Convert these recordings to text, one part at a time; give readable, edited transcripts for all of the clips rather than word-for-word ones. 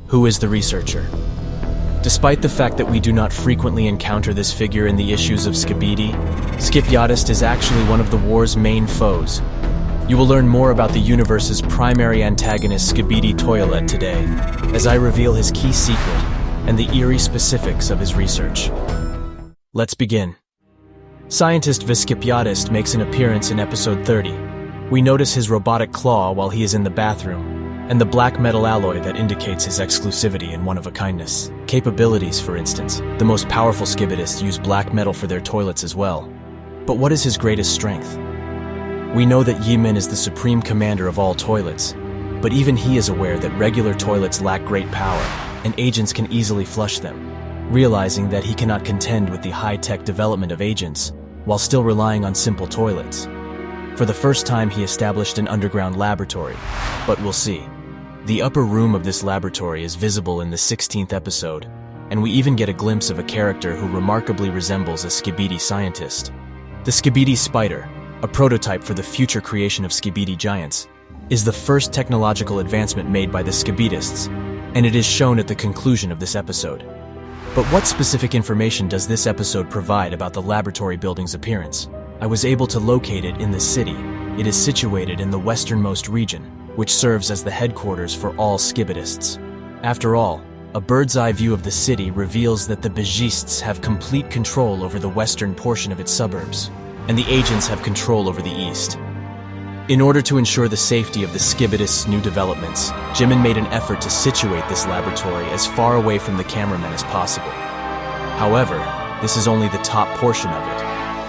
Who is the researcher? Despite the fact that we do not frequently encounter this figure in the issues of Skibidi, Skibidi is actually one of the war's main foes. You will learn more about the universe's primary antagonist Skibidi Toilet today, as I reveal his key secret and the eerie specifics of his research. Let's begin. Scientist Skibidi makes an appearance in episode 30. We notice his robotic claw while he is in the bathroom, and the black metal alloy that indicates his exclusivity and one-of-a-kindness. Capabilities, for instance. The most powerful Skibidists use black metal for their toilets as well. But what is his greatest strength? We know that Yimin is the supreme commander of all toilets, but even he is aware that regular toilets lack great power, and agents can easily flush them, realizing that he cannot contend with the high-tech development of agents, while still relying on simple toilets. For the first time, he established an underground laboratory, but we'll see. The upper room of this laboratory is visible in the 16th episode, and we even get a glimpse of a character who remarkably resembles a Skibidi scientist. The Skibidi spider, a prototype for the future creation of Skibidi giants, is the first technological advancement made by the Skibidists, and it is shown at the conclusion of this episode. But what specific information does this episode provide about the laboratory building's appearance? I was able to locate it in the city. It is situated in the westernmost region, which serves as the headquarters for all Skibidists. After all, a bird's-eye view of the city reveals that the Bejists have complete control over the western portion of its suburbs, and the agents have control over the east. In order to ensure the safety of the Skibidists' new developments, Jimin made an effort to situate this laboratory as far away from the cameramen as possible. However, this is only the top portion of it,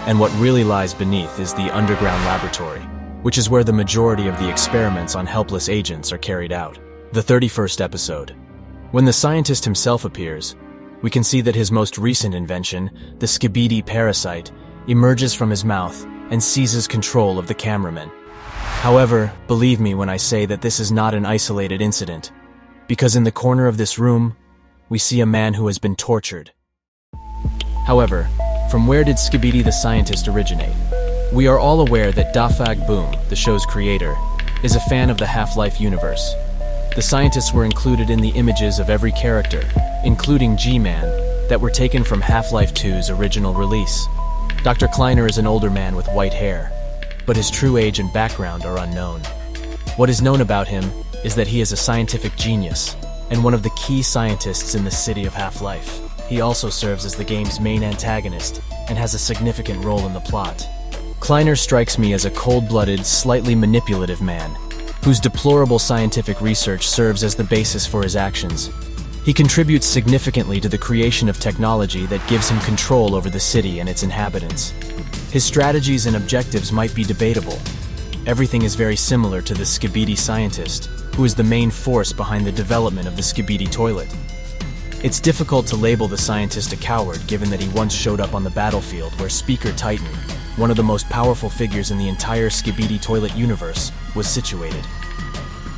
and what really lies beneath is the underground laboratory, which is where the majority of the experiments on helpless agents are carried out. The 31st episode. When the scientist himself appears, we can see that his most recent invention, the Skibidi parasite, emerges from his mouth and seizes control of the cameraman. However, believe me when I say that this is not an isolated incident, because in the corner of this room, we see a man who has been tortured. However, from where did Skibidi the scientist originate? We are all aware that Dafag Boom, the show's creator, is a fan of the Half-Life universe. The scientists were included in the images of every character, including G-Man, that were taken from Half-Life 2's original release. Dr. Kleiner is an older man with white hair, but his true age and background are unknown. What is known about him is that he is a scientific genius, and one of the key scientists in the city of Half-Life. He also serves as the game's main antagonist, and has a significant role in the plot. Kleiner strikes me as a cold-blooded, slightly manipulative man, whose deplorable scientific research serves as the basis for his actions. He contributes significantly to the creation of technology that gives him control over the city and its inhabitants. His strategies and objectives might be debatable. Everything is very similar to the Skibidi scientist, who is the main force behind the development of the Skibidi toilet. It's difficult to label the scientist a coward given that he once showed up on the battlefield where Speaker Titan, one of the most powerful figures in the entire Skibidi toilet universe, was situated.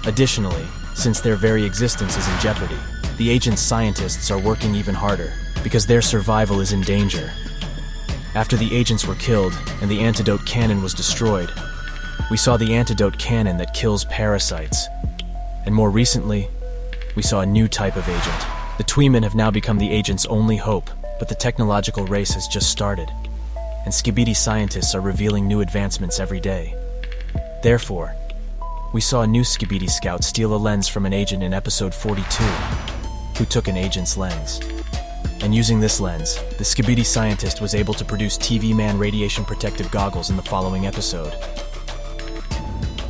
Additionally, since their very existence is in jeopardy, the agent's scientists are working even harder because their survival is in danger. After the agents were killed and the antidote cannon was destroyed, we saw the antidote cannon that kills parasites. And more recently, we saw a new type of agent. The Tweemen have now become the agent's only hope, but the technological race has just started, and Skibidi scientists are revealing new advancements every day. Therefore, we saw a new Skibidi scout steal a lens from an agent in episode 42, who took an agent's lens. And using this lens, the Skibidi scientist was able to produce TV-Man radiation protective goggles in the following episode.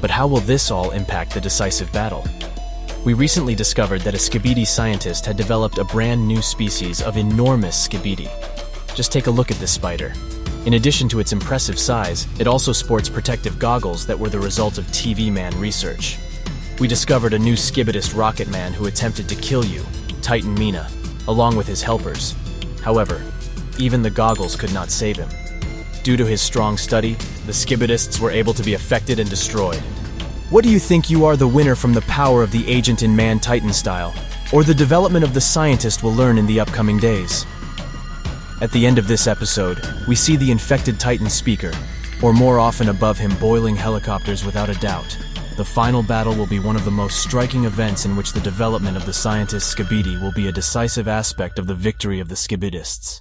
But how will this all impact the decisive battle? We recently discovered that a Skibidi scientist had developed a brand new species of enormous Skibidi. Just take a look at this spider. In addition to its impressive size, it also sports protective goggles that were the result of TV-Man research. We discovered a new Skibidist rocket man who attempted to kill you, Titan Mina, along with his helpers. However, even the goggles could not save him. Due to his strong study, the Skibidists were able to be affected and destroyed. What do you think you are the winner from the power of the agent in Man-Titan style, or the development of the scientist will learn in the upcoming days? At the end of this episode, we see the infected Titan speaker, or more often above him boiling helicopters without a doubt. The final battle will be one of the most striking events in which the development of the scientist Skibidi will be a decisive aspect of the victory of the Skibidists.